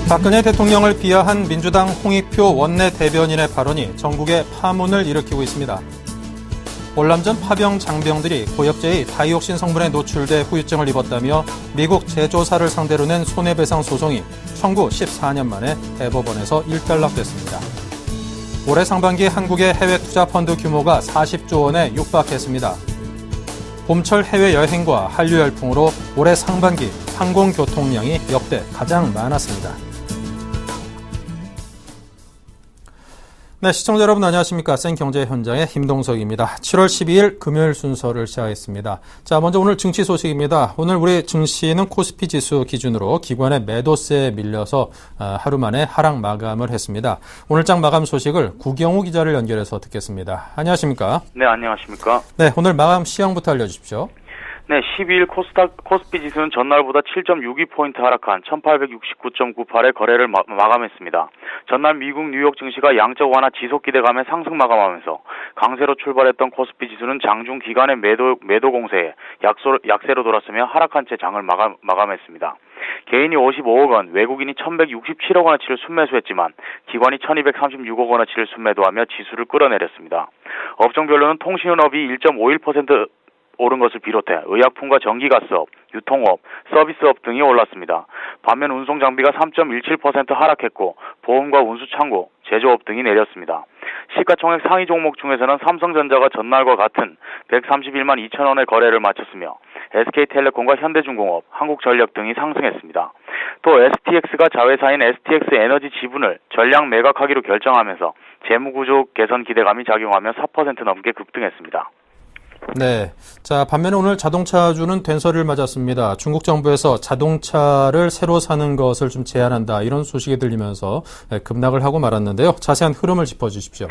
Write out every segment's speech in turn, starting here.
박근혜 대통령을 비하한 민주당 홍익표 원내대변인의 발언이 전국에 파문을 일으키고 있습니다. 월남전 파병 장병들이 고엽제의 다이옥신 성분에 노출돼 후유증을 입었다며 미국 제조사를 상대로 낸 손해배상 소송이 청구 14년 만에 대법원에서 일단락됐습니다. 올해 상반기 한국의 해외 투자 펀드 규모가 40조 원에 육박했습니다. 봄철 해외여행과 한류 열풍으로 올해 상반기 항공교통량이 역대 가장 많았습니다. 네, 시청자 여러분 안녕하십니까. 생경제 현장의 김동석입니다. 7월 12일 금요일 순서를 시작했습니다. 자, 먼저 오늘 증시 소식입니다. 오늘 우리 증시는 코스피 지수 기준으로 기관의 매도세에 밀려서 하루 만에 하락 마감을 했습니다. 오늘장 마감 소식을 구경우 기자를 연결해서 듣겠습니다. 안녕하십니까. 네, 안녕하십니까. 네, 오늘 마감 시황부터 알려주십시오. 네, 12일 코스피 지수는 전날보다 7.62포인트 하락한 1869.98의 거래를 마감했습니다. 전날 미국 뉴욕 증시가 양적 완화 지속 기대감에 상승 마감하면서 강세로 출발했던 코스피 지수는 장중 기관의 매도 공세에 약세로 돌았으며 하락한 채 장을 마감했습니다. 개인이 55억 원, 외국인이 1167억 원어치를 순매수했지만 기관이 1236억 원어치를 순매도하며 지수를 끌어내렸습니다. 업종별로는 통신업이 1.51% 오른 것을 비롯해 의약품과 전기가스업, 유통업, 서비스업 등이 올랐습니다. 반면 운송장비가 3.17% 하락했고 보험과 운수창고, 제조업 등이 내렸습니다. 시가총액 상위 종목 중에서는 삼성전자가 전날과 같은 131만 2천 원의 거래를 마쳤으며 SK텔레콤과 현대중공업, 한국전력 등이 상승했습니다. 또 STX가 자회사인 STX 에너지 지분을 전량 매각하기로 결정하면서 재무구조 개선 기대감이 작용하며 4% 넘게 급등했습니다. 네. 자, 반면에 오늘 자동차주는 된서를 맞았습니다. 중국 정부에서 자동차를 새로 사는 것을 좀 제한한다. 이런 소식이 들리면서 급락을 하고 말았는데요. 자세한 흐름을 짚어주십시오.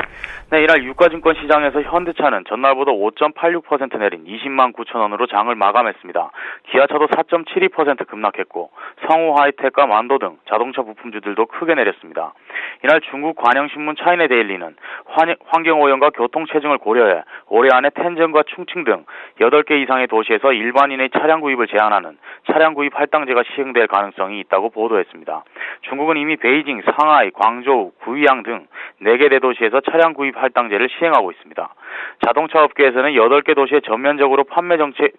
네, 이날 유가증권 시장에서 현대차는 전날보다 5.86% 내린 20만 9천 원으로 장을 마감했습니다. 기아차도 4.72% 급락했고 성우 하이텍과 만도 등 자동차 부품주들도 크게 내렸습니다. 이날 중국 관영신문 차이나데일리는 환경오염과 교통체증을 고려해 올해 안에 텐전과 충칭 등 8개 이상의 도시에서 일반인의 차량 구입을 제한하는 차량 구입 할당제가 시행될 가능성이 있다고 보도했습니다. 중국은 이미 베이징, 상하이, 광저우, 구이양 등 4개 대도시에서 차량 구입 할당제를 시행하고 있습니다. 자동차 업계에서는 8개 도시에 전면적으로 판매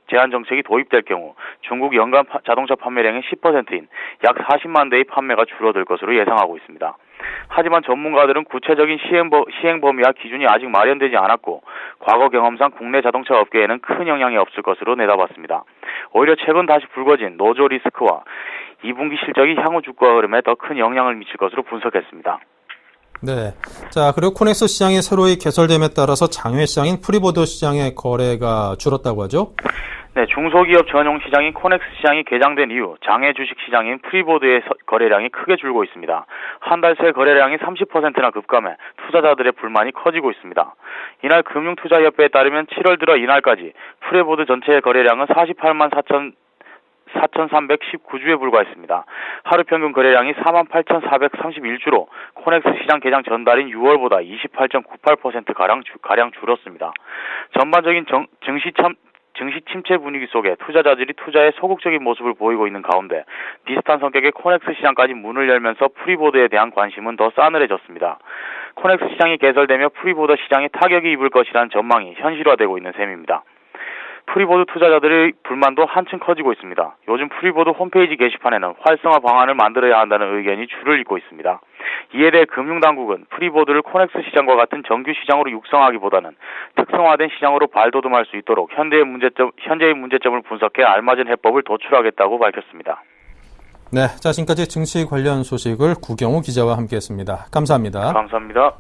제한 정책이 도입될 경우 중국 연간 자동차 판매량의 10%인 약 40만 대의 판매가 줄어들 것으로 예상하고 있습니다. 하지만 전문가들은 구체적인 시행 범위와 기준이 아직 마련되지 않았고 과거 경험상 국내 자동차 업계에는 큰 영향이 없을 것으로 내다봤습니다. 오히려 최근 다시 불거진 노조 리스크와 2분기 실적이 향후 주가 흐름에 더 큰 영향을 미칠 것으로 분석했습니다. 네. 자, 그리고 코넥스 시장이 새로이 개설됨에 따라서 장외 시장인 프리보드 시장의 거래가 줄었다고 하죠? 네, 중소기업 전용 시장인 코넥스 시장이 개장된 이후 장외 주식 시장인 프리보드의 거래량이 크게 줄고 있습니다. 한 달 새 거래량이 30%나 급감해 투자자들의 불만이 커지고 있습니다. 이날 금융투자협회에 따르면 7월 들어 이날까지 프리보드 전체의 거래량은 48만 4,319주에 불과했습니다. 하루 평균 거래량이 48,431주로 코넥스 시장 개장 전달인 6월보다 28.98%가량 줄었습니다. 전반적인 증시 침체 분위기 속에 투자자들이 투자에 소극적인 모습을 보이고 있는 가운데 비슷한 성격의 코넥스 시장까지 문을 열면서 프리보드에 대한 관심은 더 싸늘해졌습니다. 코넥스 시장이 개설되며 프리보드 시장에 타격이 입을 것이라는 전망이 현실화되고 있는 셈입니다. 프리보드 투자자들의 불만도 한층 커지고 있습니다. 요즘 프리보드 홈페이지 게시판에는 활성화 방안을 만들어야 한다는 의견이 줄을 잇고 있습니다. 이에 대해 금융당국은 프리보드를 코넥스 시장과 같은 정규 시장으로 육성하기보다는 특성화된 시장으로 발돋움할 수 있도록 현재의 문제점을 분석해 알맞은 해법을 도출하겠다고 밝혔습니다. 네, 자, 지금까지 증시 관련 소식을 구경우 기자와 함께했습니다. 감사합니다. 감사합니다.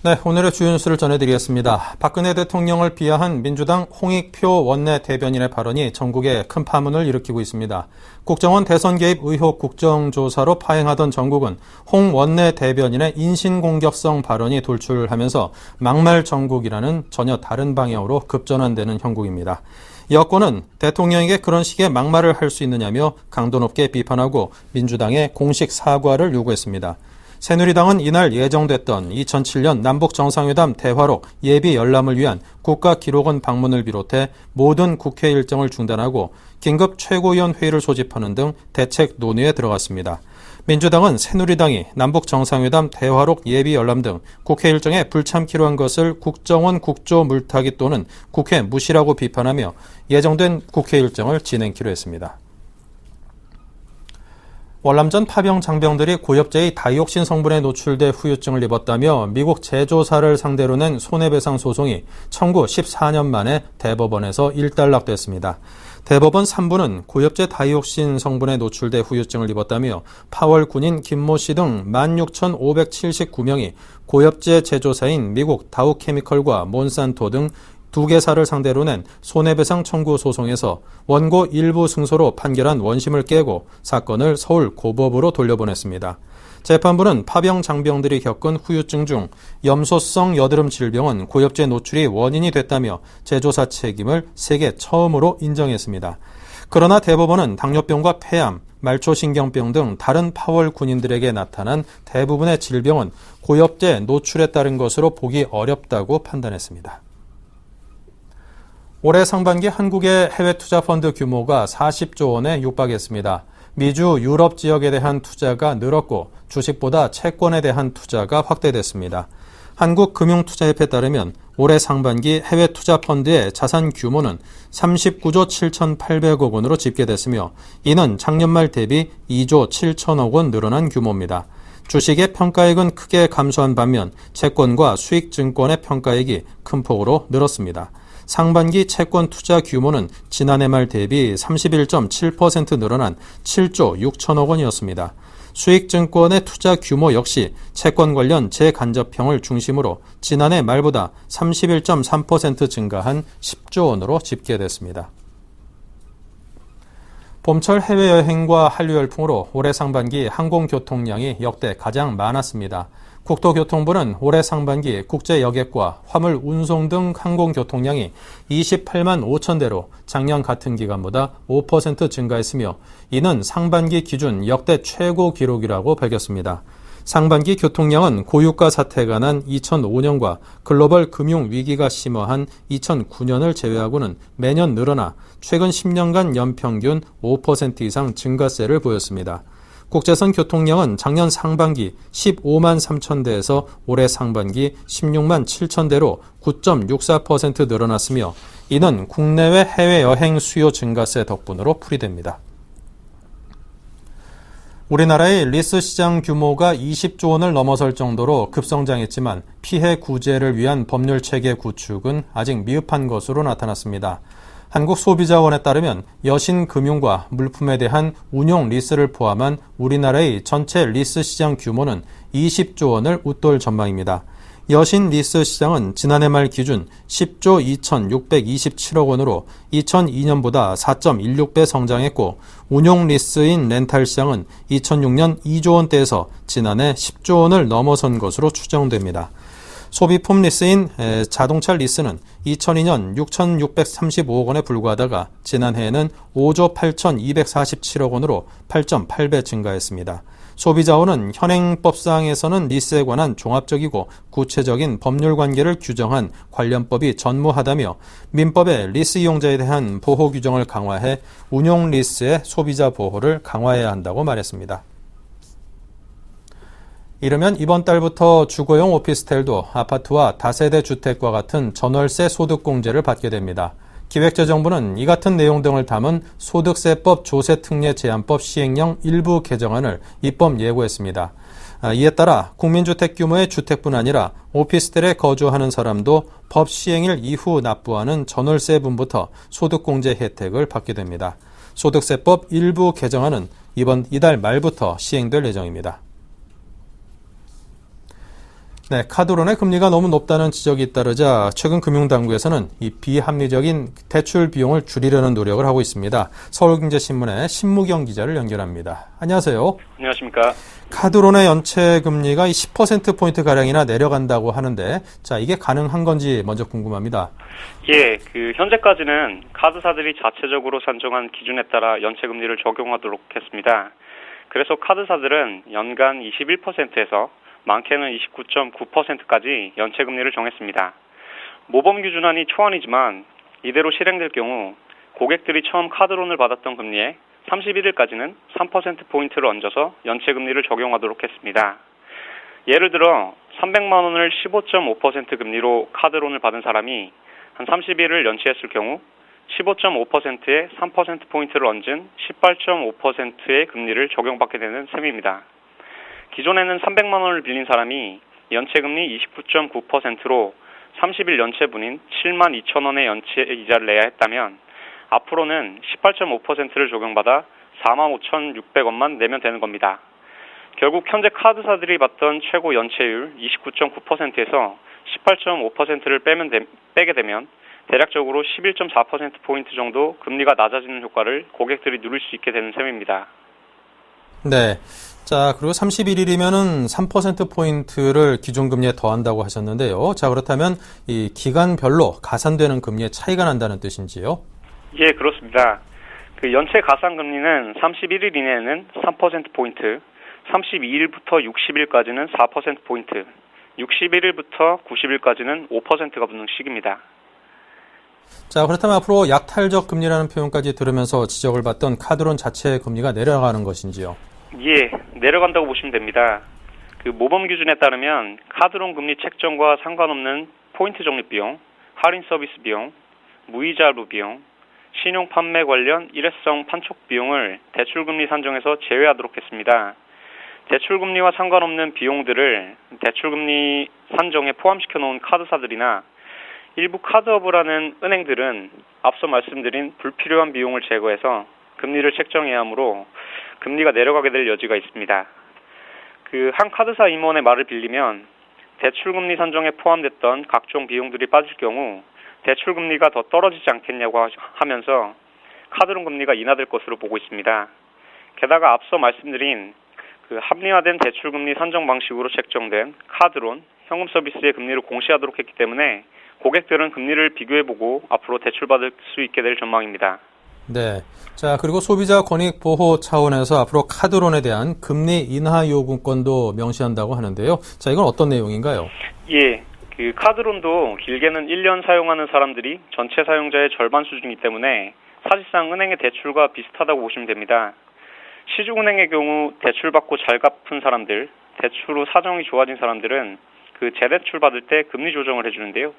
네, 오늘의 주요 뉴스를 전해드리겠습니다. 박근혜 대통령을 비하한 민주당 홍익표 원내 대변인의 발언이 전국에 큰 파문을 일으키고 있습니다. 국정원 대선 개입 의혹 국정조사로 파행하던 전국은 홍 원내 대변인의 인신공격성 발언이 돌출하면서 막말 전국이라는 전혀 다른 방향으로 급전환되는 형국입니다. 여권은 대통령에게 그런 식의 막말을 할 수 있느냐며 강도 높게 비판하고 민주당에 공식 사과를 요구했습니다. 새누리당은 이날 예정됐던 2007년 남북정상회담 대화록 예비 열람을 위한 국가기록원 방문을 비롯해 모든 국회 일정을 중단하고 긴급 최고위원 회의를 소집하는 등 대책 논의에 들어갔습니다. 민주당은 새누리당이 남북정상회담 대화록 예비 열람 등 국회 일정에 불참기로 한 것을 국정원 국조 물타기 또는 국회 무시라고 비판하며 예정된 국회 일정을 진행키로 했습니다. 월남전 파병 장병들이 고엽제의 다이옥신 성분에 노출돼 후유증을 입었다며 미국 제조사를 상대로 낸 손해배상 소송이 청구 14년 만에 대법원에서 일단락됐습니다. 대법원 3부는 고엽제 다이옥신 성분에 노출돼 후유증을 입었다며 파월 군인 김모 씨 등 16,579명이 고엽제 제조사인 미국 다우케미컬과 몬산토 등 두 개사를 상대로 낸 손해배상 청구 소송에서 원고 일부 승소로 판결한 원심을 깨고 사건을 서울 고법으로 돌려보냈습니다. 재판부는 파병 장병들이 겪은 후유증 중 염소성 여드름 질병은 고엽제 노출이 원인이 됐다며 제조사 책임을 세계 처음으로 인정했습니다. 그러나 대법원은 당뇨병과 폐암, 말초신경병 등 다른 파월 군인들에게 나타난 대부분의 질병은 고엽제 노출에 따른 것으로 보기 어렵다고 판단했습니다. 올해 상반기 한국의 해외 투자 펀드 규모가 40조 원에 육박했습니다. 미주, 유럽 지역에 대한 투자가 늘었고 주식보다 채권에 대한 투자가 확대됐습니다. 한국금융투자협회에 따르면 올해 상반기 해외 투자 펀드의 자산 규모는 39조 7,800억 원으로 집계됐으며 이는 작년 말 대비 2조 7천억 원 늘어난 규모입니다. 주식의 평가액은 크게 감소한 반면 채권과 수익증권의 평가액이 큰 폭으로 늘었습니다. 상반기 채권 투자 규모는 지난해 말 대비 31.7% 늘어난 7조 6천억 원이었습니다. 수익증권의 투자 규모 역시 채권 관련 재간접형을 중심으로 지난해 말보다 31.3% 증가한 10조 원으로 집계됐습니다. 봄철 해외여행과 한류열풍으로 올해 상반기 항공교통량이 역대 가장 많았습니다. 국토교통부는 올해 상반기 국제여객과 화물 운송 등 항공교통량이 28만 5천 대로 작년 같은 기간보다 5% 증가했으며 이는 상반기 기준 역대 최고 기록이라고 밝혔습니다. 상반기 교통량은 고유가 사태가 난 2005년과 글로벌 금융위기가 심화한 2009년을 제외하고는 매년 늘어나 최근 10년간 연평균 5% 이상 증가세를 보였습니다. 국제선 교통량은 작년 상반기 15만 3천 대에서 올해 상반기 16만 7천 대로 9.64% 늘어났으며 이는 국내외 해외여행 수요 증가세 덕분으로 풀이됩니다. 우리나라의 리스 시장 규모가 20조 원을 넘어설 정도로 급성장했지만 피해 구제를 위한 법률 체계 구축은 아직 미흡한 것으로 나타났습니다. 한국소비자원에 따르면 여신금융과 물품에 대한 운용 리스를 포함한 우리나라의 전체 리스 시장 규모는 20조 원을 웃돌 전망입니다. 여신 리스 시장은 지난해 말 기준 10조 2,627억 원으로 2002년보다 4.16배 성장했고 운용 리스인 렌탈 시장은 2006년 2조 원대에서 지난해 10조 원을 넘어선 것으로 추정됩니다. 소비품 리스인 자동차 리스는 2002년 6,635억 원에 불과하다가 지난해에는 5조 8,247억 원으로 8.8배 증가했습니다. 소비자원은 현행법상에서는 리스에 관한 종합적이고 구체적인 법률 관계를 규정한 관련법이 전무하다며 민법의 리스 이용자에 대한 보호 규정을 강화해 운용 리스의 소비자 보호를 강화해야 한다고 말했습니다. 이르면 이번 달부터 주거용 오피스텔도 아파트와 다세대 주택과 같은 전월세 소득공제를 받게 됩니다. 기획재정부는 이 같은 내용 등을 담은 소득세법 조세특례 제한법 시행령 일부 개정안을 입법 예고했습니다. 이에 따라 국민주택 규모의 주택뿐 아니라 오피스텔에 거주하는 사람도 법 시행일 이후 납부하는 전월세분부터 소득공제 혜택을 받게 됩니다. 소득세법 일부 개정안은 이달 말부터 시행될 예정입니다. 네, 카드론의 금리가 너무 높다는 지적이 잇따르자 최근 금융당국에서는 이 비합리적인 대출 비용을 줄이려는 노력을 하고 있습니다. 서울경제신문의 신무경 기자를 연결합니다. 안녕하세요. 안녕하십니까. 카드론의 연체 금리가 10%포인트가량이나 내려간다고 하는데, 자, 이게 가능한 건지 먼저 궁금합니다. 예, 현재까지는 카드사들이 자체적으로 산정한 기준에 따라 연체 금리를 적용하도록 했습니다. 그래서 카드사들은 연간 21%에서 많게는 29.9%까지 연체 금리를 정했습니다. 모범 기준안이 초안이지만 이대로 실행될 경우 고객들이 처음 카드론을 받았던 금리에 31일까지는 3%포인트를 얹어서 연체 금리를 적용하도록 했습니다. 예를 들어 300만 원을 15.5% 금리로 카드론을 받은 사람이 한 30일을 연체했을 경우 15.5%에 3%포인트를 얹은 18.5%의 금리를 적용받게 되는 셈입니다. 기존에는 300만 원을 빌린 사람이 연체금리 29.9%로 30일 연체분인 7만 2천 원의 연체 이자를 내야 했다면 앞으로는 18.5%를 적용받아 4만 5,600원만 내면 되는 겁니다. 결국 현재 카드사들이 받던 최고 연체율 29.9%에서 18.5%를 빼게 되면 대략적으로 11.4%포인트 정도 금리가 낮아지는 효과를 고객들이 누릴 수 있게 되는 셈입니다. 네. 자, 그리고 31일이면은 3%포인트를 기존금리에 더한다고 하셨는데요. 자, 그렇다면 이 기간별로 가산되는 금리에 차이가 난다는 뜻인지요? 예, 그렇습니다. 연체 가산금리는 31일 이내에는 3%포인트, 32일부터 60일까지는 4%포인트, 61일부터 90일까지는 5%가 붙는 식입니다. 자, 그렇다면 앞으로 약탈적 금리라는 표현까지 들으면서 지적을 받던 카드론 자체의 금리가 내려가는 것인지요? 예, 내려간다고 보시면 됩니다. 모범 기준에 따르면 카드론 금리 책정과 상관없는 포인트 적립 비용, 할인 서비스 비용, 무이자 할부 비용, 신용 판매 관련 일회성 판촉 비용을 대출금리 산정에서 제외하도록 했습니다. 대출금리와 상관없는 비용들을 대출금리 산정에 포함시켜 놓은 카드사들이나 일부 카드허브라는 은행들은 앞서 말씀드린 불필요한 비용을 제거해서 금리를 책정해야 하므로 금리가 내려가게 될 여지가 있습니다. 한 카드사 임원의 말을 빌리면 대출금리 산정에 포함됐던 각종 비용들이 빠질 경우 대출금리가 더 떨어지지 않겠냐고 하면서 카드론 금리가 인하될 것으로 보고 있습니다. 게다가 앞서 말씀드린 합리화된 대출금리 산정 방식으로 책정된 카드론, 현금 서비스의 금리를 공시하도록 했기 때문에 고객들은 금리를 비교해보고 앞으로 대출받을 수 있게 될 전망입니다. 네. 자, 그리고 소비자 권익 보호 차원에서 앞으로 카드론에 대한 금리 인하 요구권도 명시한다고 하는데요. 자, 이건 어떤 내용인가요? 예. 카드론도 길게는 1년 사용하는 사람들이 전체 사용자의 절반 수준이기 때문에 사실상 은행의 대출과 비슷하다고 보시면 됩니다. 시중은행의 경우 대출받고 잘 갚은 사람들, 대출 후 사정이 좋아진 사람들은 재대출 받을 때 금리 조정을 해주는데요.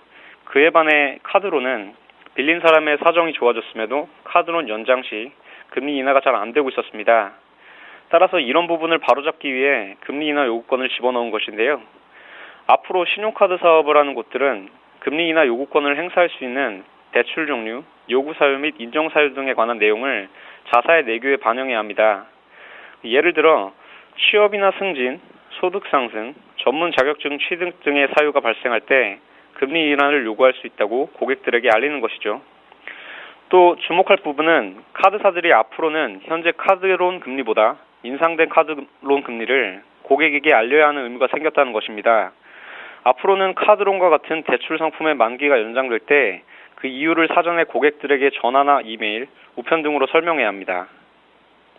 그에 반해 카드론은 빌린 사람의 사정이 좋아졌음에도 카드론 연장 시 금리 인하가 잘 안 되고 있었습니다. 따라서 이런 부분을 바로잡기 위해 금리 인하 요구권을 집어넣은 것인데요. 앞으로 신용카드 사업을 하는 곳들은 금리 인하 요구권을 행사할 수 있는 대출 종류, 요구 사유 및 인정 사유 등에 관한 내용을 자사의 내규에 반영해야 합니다. 예를 들어 취업이나 승진, 소득 상승, 전문 자격증 취득 등의 사유가 발생할 때 금리 인하를 요구할 수 있다고 고객들에게 알리는 것이죠. 또 주목할 부분은 카드사들이 앞으로는 현재 카드론 금리보다 인상된 카드론 금리를 고객에게 알려야 하는 의무가 생겼다는 것입니다. 앞으로는 카드론과 같은 대출 상품의 만기가 연장될 때 그 이유를 사전에 고객들에게 전화나 이메일, 우편 등으로 설명해야 합니다.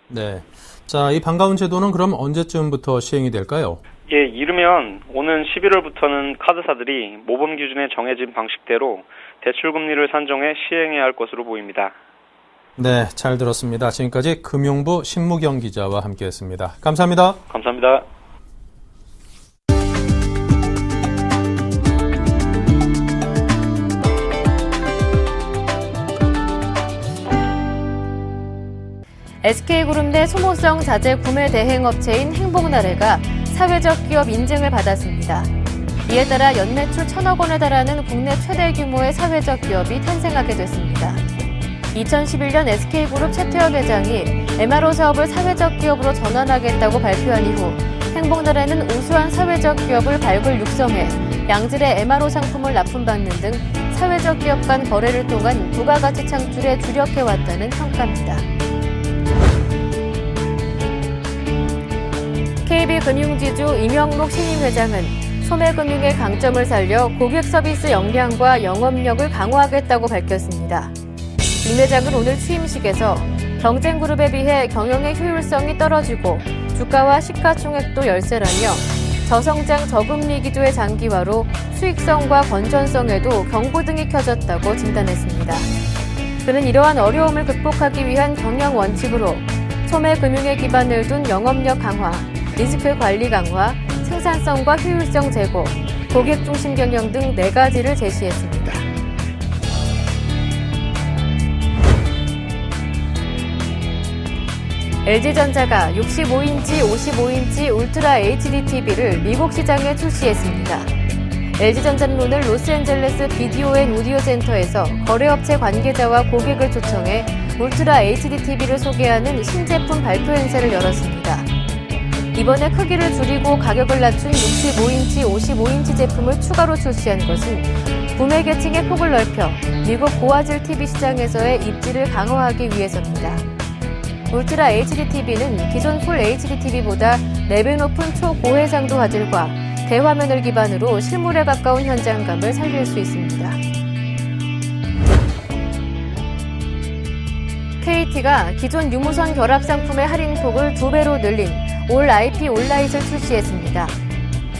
네. 자, 이 반가운 제도는 그럼 언제쯤부터 시행이 될까요? 예, 이르면 오는 11월부터는 카드사들이 모범 기준에 정해진 방식대로 대출 금리를 산정해 시행해야 할 것으로 보입니다. 네, 잘 들었습니다. 지금까지 금융부 신무경 기자와 함께했습니다. 감사합니다. 감사합니다. SK그룹 내 소모성 자재 구매 대행 업체인 행복나래가 사회적 기업 인증을 받았습니다. 이에 따라 연매출 1,000억 원에 달하는 국내 최대 규모의 사회적 기업이 탄생하게 됐습니다. 2011년 SK그룹 최태혁 회장이 MRO 사업을 사회적 기업으로 전환하겠다고 발표한 이후 행복나라는 우수한 사회적 기업을 발굴 육성해 양질의 MRO 상품을 납품받는 등 사회적 기업 간 거래를 통한 부가가치 창출에 주력해왔다는 평가입니다. KB금융지주 임영록 신임 회장은 소매금융의 강점을 살려 고객 서비스 역량과 영업력을 강화하겠다고 밝혔습니다. 임 회장은 오늘 취임식에서 경쟁그룹에 비해 경영의 효율성이 떨어지고 주가와 시가총액도 열세라며 저성장 저금리 기조의 장기화로 수익성과 건전성에도 경고등이 켜졌다고 진단했습니다. 그는 이러한 어려움을 극복하기 위한 경영 원칙으로 소매금융에 기반을 둔 영업력 강화, 리스크 관리 강화, 생산성과 효율성 제고, 고객 중심 경영 등 4가지를 제시했습니다. LG전자가 65인치, 55인치 울트라 HD TV를 미국 시장에 출시했습니다. LG전자는 오늘 로스앤젤레스 비디오 앤 오디오 센터에서 거래업체 관계자와 고객을 초청해 울트라 HD TV를 소개하는 신제품 발표 행사를 열었습니다. 이번에 크기를 줄이고 가격을 낮춘 65인치, 55인치 제품을 추가로 출시한 것은 구매 계층의 폭을 넓혀 미국 고화질 TV 시장에서의 입지를 강화하기 위해서입니다. 울트라 HD TV는 기존 풀 HD TV보다 4배 높은 초고해상도 화질과 대화면을 기반으로 실물에 가까운 현장감을 살릴 수 있습니다. KT가 기존 유무선 결합 상품의 할인폭을 2배로 늘린 올 IP 올라잇을 출시했습니다.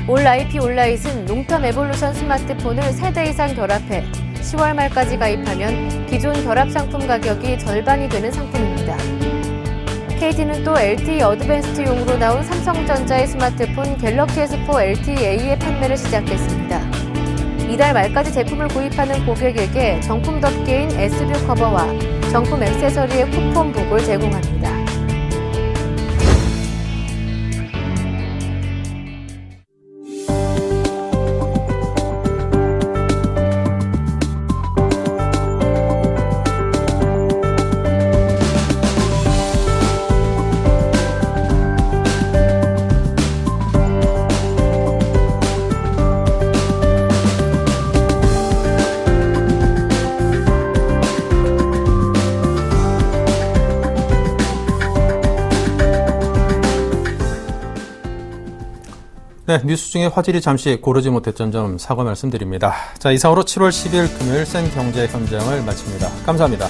올 IP 올라잇은 롱텀 에볼루션 스마트폰을 3대 이상 결합해 10월 말까지 가입하면 기존 결합 상품 가격이 절반이 되는 상품입니다. KT는 또 LTE 어드밴스드용으로 나온 삼성전자의 스마트폰 갤럭시 S4 LTEA의 판매를 시작했습니다. 이달 말까지 제품을 구입하는 고객에게 정품 덮개인 S뷰 커버와 정품 액세서리의 쿠폰북을 제공합니다. 네, 뉴스 중에 화질이 잠시 고르지 못했던 점 사과 말씀드립니다. 자, 이상으로 7월 10일 금요일 센 경제 현장을 마칩니다. 감사합니다.